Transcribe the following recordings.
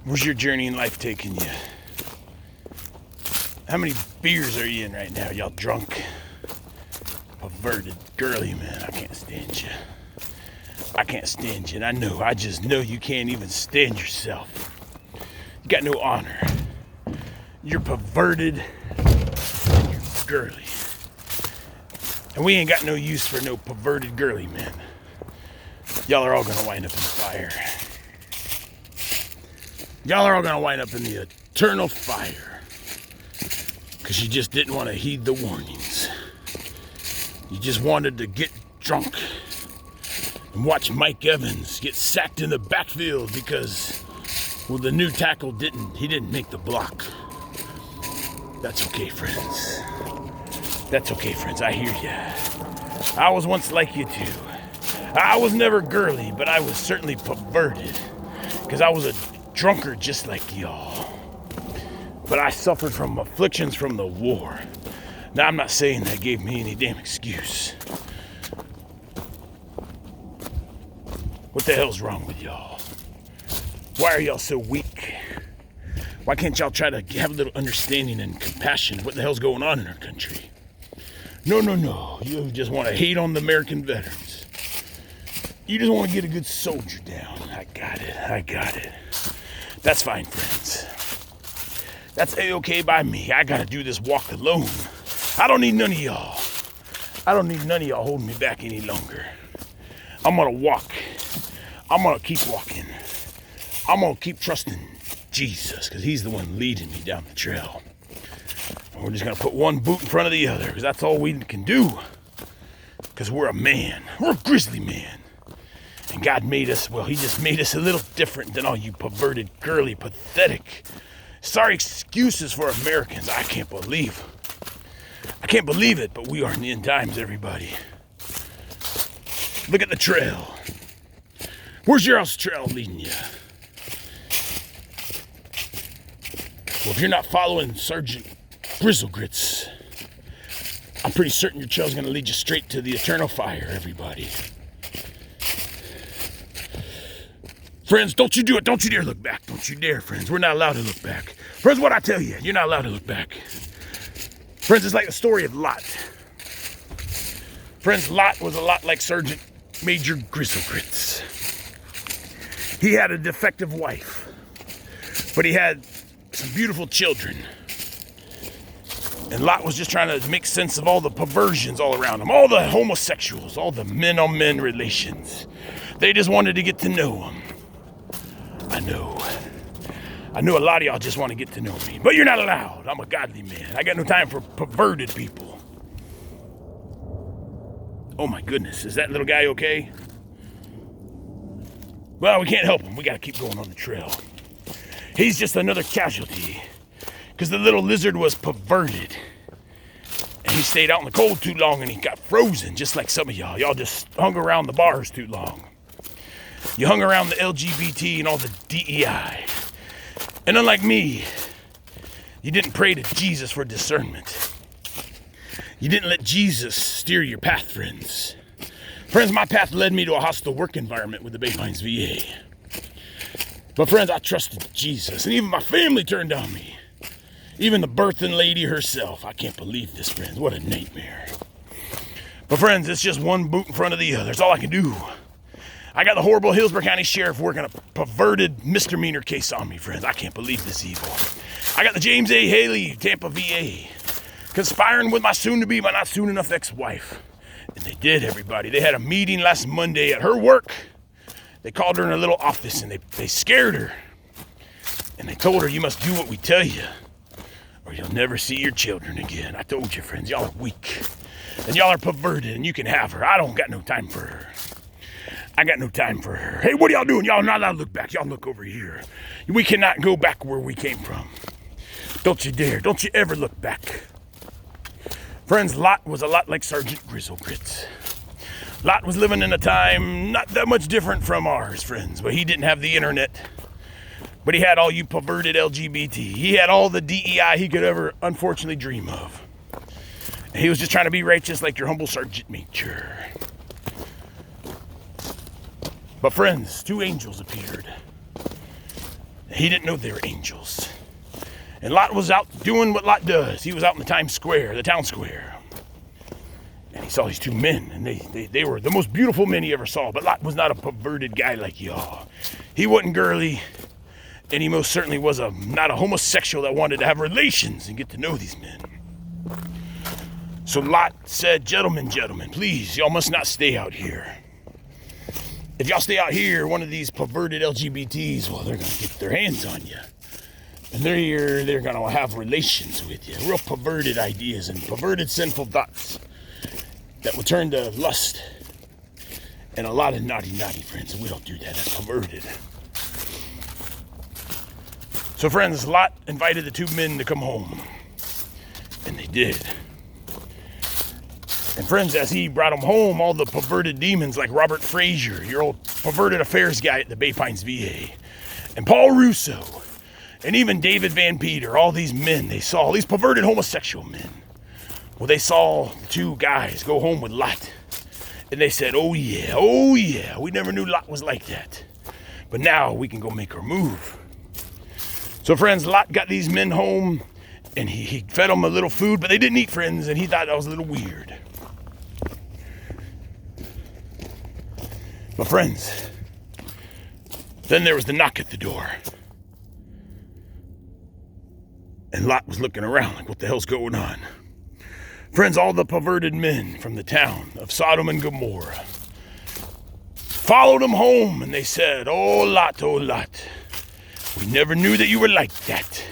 Where's your journey in life taking you? How many beers are you in right now? Y'all drunk? Perverted, girly man, I can't stand you. I can't stand you, and I just know you can't even stand yourself. You got no honor. You're perverted and you're girly. And we ain't got no use for no perverted girly men. Y'all are all gonna wind up in the fire. Y'all are all gonna wind up in the eternal fire. Because you just didn't want to heed the warnings. You just wanted to get drunk and watch Mike Evans get sacked in the backfield because, well, the new tackle didn't make the block. That's okay, friends. That's okay, friends. I hear ya. I was once like you too. I was never girly, but I was certainly perverted because I was a drunkard just like y'all. But I suffered from afflictions from the war. Now, I'm not saying that gave me any damn excuse. What the hell's wrong with y'all? Why are y'all so weak? Why can't y'all try to have a little understanding and compassion? What the hell's going on in our country? No. You just want to hate on the American veterans. You just want to get a good soldier down. I got it. That's fine, friends. That's A-okay by me. I gotta do this walk alone. I don't need none of y'all. I don't need none of y'all holding me back any longer. I'm gonna walk. I'm gonna keep walking. I'm gonna keep trusting Jesus, because he's the one leading me down the trail. And we're just gonna put one boot in front of the other, because that's all we can do. Because we're a man. We're a grizzly man. And God made us, well, he just made us a little different than all you perverted, girly, pathetic, sorry excuses for Americans. I can't believe it, but we are in the end times, everybody. Look at the trail. Where's your house trail leading you? Well, if you're not following Sergeant Grizzlegrits, I'm pretty certain your trail's gonna lead you straight to the eternal fire, everybody. Friends, don't you do it. Don't you dare look back. Don't you dare, friends. We're not allowed to look back. Friends, what I tell you, you're not allowed to look back. Friends, it's like the story of Lot. Friends, Lot was a lot like Sergeant Major Grizzlegrits. He had a defective wife, but he had some beautiful children. And Lot was just trying to make sense of all the perversions all around him, all the homosexuals, all the men-on-men relations. They just wanted to get to know him. I know a lot of y'all just want to get to know me, but you're not allowed. I'm a godly man. I got no time for perverted people. Oh my goodness, is that little guy okay? Well, we can't help him. We got to keep going on the trail. He's just another casualty because the little lizard was perverted. And he stayed out in the cold too long and he got frozen, just like some of y'all. Y'all just hung around the bars too long. You hung around the LGBT and all the DEI. And unlike me, you didn't pray to Jesus for discernment. You didn't let Jesus steer your path, friends. Friends, my path led me to a hostile work environment with the Bay Pines VA. But friends, I trusted Jesus, and even my family turned on me. Even the birthing lady herself. I can't believe this, friends. What a nightmare. But friends, it's just one boot in front of the other. That's all I can do. I got the horrible Hillsborough County Sheriff working a perverted misdemeanor case on me, friends. I can't believe this evil. I got the James A. Haley, Tampa VA, conspiring with my soon-to-be, but not soon enough ex-wife. And they did, everybody. They had a meeting last Monday at her work. They called her in a little office and they scared her. And they told her, you must do what we tell you, or you'll never see your children again. I told you, friends, y'all are weak. And y'all are perverted, and you can have her. I don't got no time for her. I got no time for her. Hey, what are y'all doing? Y'all not allowed to look back. Y'all look over here. We cannot go back where we came from. Don't you dare. Don't you ever look back. Friends, Lot was a lot like Sergeant Grizzlegrits. Lot was living in a time not that much different from ours, friends, but he didn't have the internet. But he had all you perverted LGBT. He had all the DEI he could ever unfortunately dream of. And he was just trying to be righteous like your humble Sergeant Major. But friends, two angels appeared. He didn't know they were angels. And Lot was out doing what Lot does. He was out in the town square. And he saw these two men, and they were the most beautiful men he ever saw. But Lot was not a perverted guy like y'all. He wasn't girly, and he most certainly was not a homosexual that wanted to have relations and get to know these men. So Lot said, gentlemen, please, y'all must not stay out here. If y'all stay out here, one of these perverted LGBTs, well, they're going to get their hands on you. And they're going to have relations with you. Real perverted ideas and perverted sinful thoughts that will turn to lust. And a lot of naughty friends. We don't do that. That's perverted. So friends, Lot invited the two men to come home. And they did. And friends, as he brought them home, all the perverted demons like Robert Frazier, your old perverted affairs guy at the Bay Pines VA, and Paul Russo, and even David Van Peter, all these men they saw, these perverted homosexual men. Well, they saw the two guys go home with Lot. And they said, oh yeah, we never knew Lot was like that. But now we can go make our move. So friends, Lot got these men home, and he fed them a little food, but they didn't eat, friends, and he thought that was a little weird. But friends, then there was the knock at the door. And Lot was looking around like, what the hell's going on? Friends, all the perverted men from the town of Sodom and Gomorrah followed him home, and they said, oh Lot, we never knew that you were like that.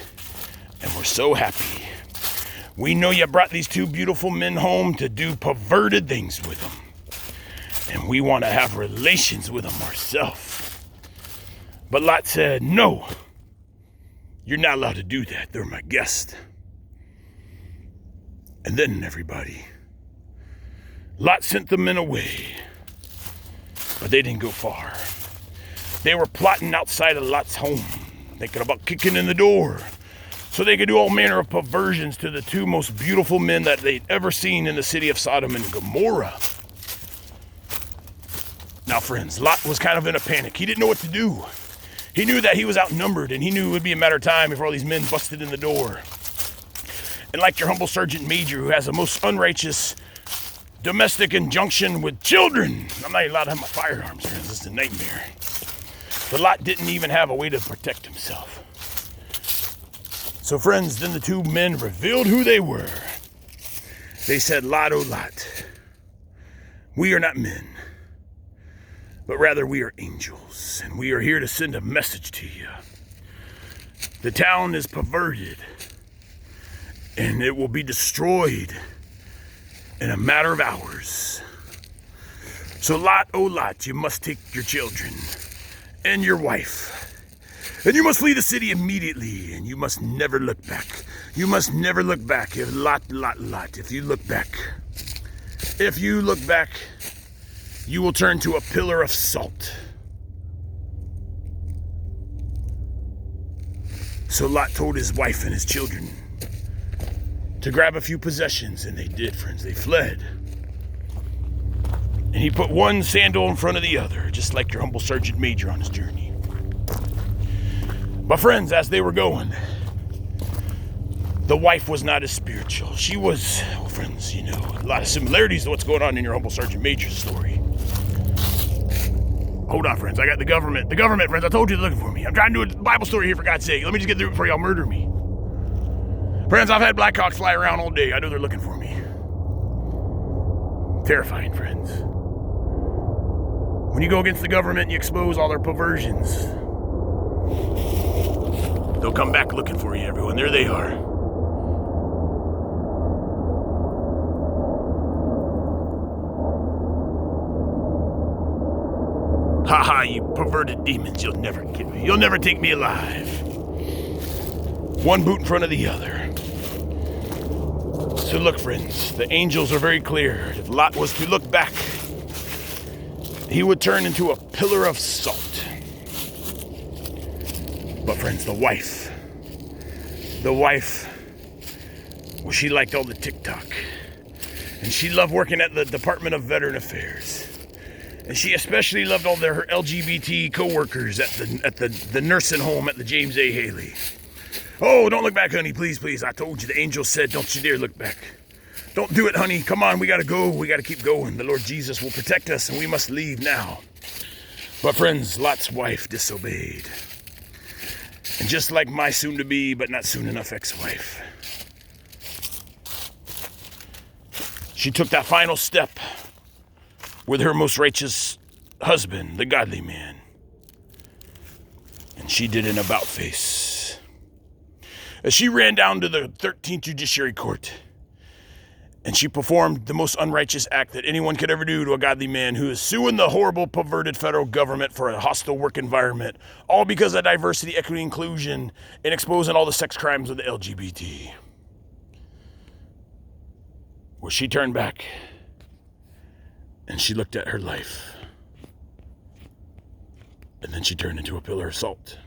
And we're so happy. We know you brought these two beautiful men home to do perverted things with them. And we want to have relations with them ourselves. But Lot said, no, you're not allowed to do that. They're my guest. And then everybody, Lot sent the men away. But they didn't go far. They were plotting outside of Lot's home, thinking about kicking in the door so they could do all manner of perversions to the two most beautiful men that they'd ever seen in the city of Sodom and Gomorrah. Now, friends, Lot was kind of in a panic. He didn't know what to do. He knew that he was outnumbered, and he knew it would be a matter of time before all these men busted in the door. And like your humble sergeant major who has a most unrighteous domestic injunction with children, I'm not even allowed to have my firearms, friends. This is a nightmare. But Lot didn't even have a way to protect himself. So, friends, then the two men revealed who they were. They said, Lot, oh Lot, we are not men, but rather we are angels, and we are here to send a message to you. The town is perverted, and it will be destroyed in a matter of hours. So Lot, oh Lot, you must take your children and your wife, and you must flee the city immediately, and you must never look back. You must never look back. If Lot, if you look back, you will turn to a pillar of salt. So Lot told his wife and his children to grab a few possessions, and they did, friends. They fled. And he put one sandal in front of the other, just like your humble sergeant major on his journey. But friends, as they were going, the wife was not as spiritual. She was, well, friends, you know, a lot of similarities to what's going on in your humble sergeant major's story. Hold on, friends. I got the government. The government, friends. I told you they're looking for me. I'm trying to do a Bible story here, for God's sake. Let me just get through it before y'all murder me. Friends, I've had Blackhawks fly around all day. I know they're looking for me. Terrifying, friends. When you go against the government and you expose all their perversions, they'll come back looking for you, everyone. There they are. Ha ha, you perverted demons. You'll never get me. You'll never take me alive. One boot in front of the other. So look, friends, the angels are very clear. If Lot was to look back, he would turn into a pillar of salt. But friends, the wife, well, she liked all the TikTok. And she loved working at the Department of Veteran Affairs. And she especially loved all her LGBT co-workers at the nursing home at the James A. Haley. Oh, don't look back, honey, please, please. I told you, the angel said, don't you dare look back. Don't do it, honey. Come on, we gotta go. We gotta keep going. The Lord Jesus will protect us, and we must leave now. But friends, Lot's wife disobeyed. And just like my soon-to-be, but not soon enough ex-wife, she took that final step with her most righteous husband, the godly man. And she did an about-face. As she ran down to the 13th Judiciary Court, and she performed the most unrighteous act that anyone could ever do to a godly man who is suing the horrible, perverted federal government for a hostile work environment, all because of diversity, equity, inclusion, and exposing all the sex crimes of the LGBT. Well, she turned back, and she looked at her life, and then she turned into a pillar of salt.